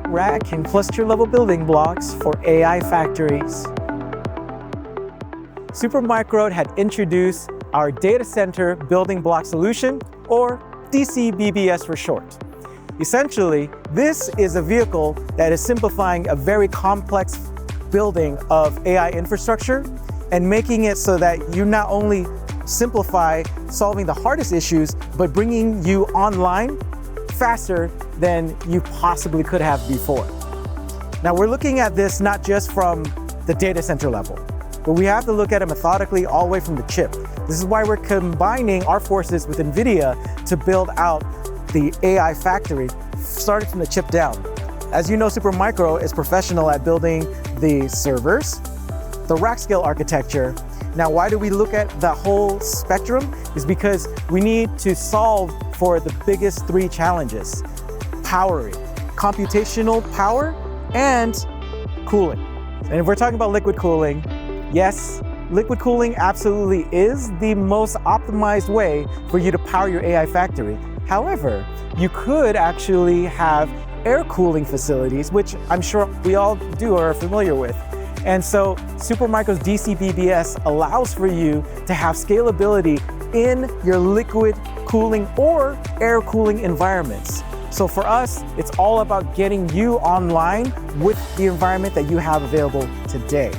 rack and cluster-level building blocks for AI factories. Supermicro had introduced our data center building block solution, or DCBBS for short. Essentially, this is a vehicle that is simplifying a very complex building of AI infrastructure and making it so that you not only simplify solving the hardest issues, but bringing you online faster than you possibly could have before. Now, we're looking at this not just from the data center level, but we have to look at it methodically all the way from the chip. This is why we're combining our forces with NVIDIA to build out the AI factory, starting from the chip down. As you know, Supermicro is professional at building the servers, the rack scale architecture. Now, why do we look at the whole spectrum? Is because we need to solve for the biggest three challenges: powering, computational power, and cooling. And if we're talking about liquid cooling, yes, liquid cooling absolutely is the most optimized way for you to power your AI factory. However, you could actually have air cooling facilities, which I'm sure we all do or are familiar with. And so Supermicro's DCBBS allows for you to have scalability in your liquid cooling or air cooling environments. So for us, it's all about getting you online with the environment that you have available today.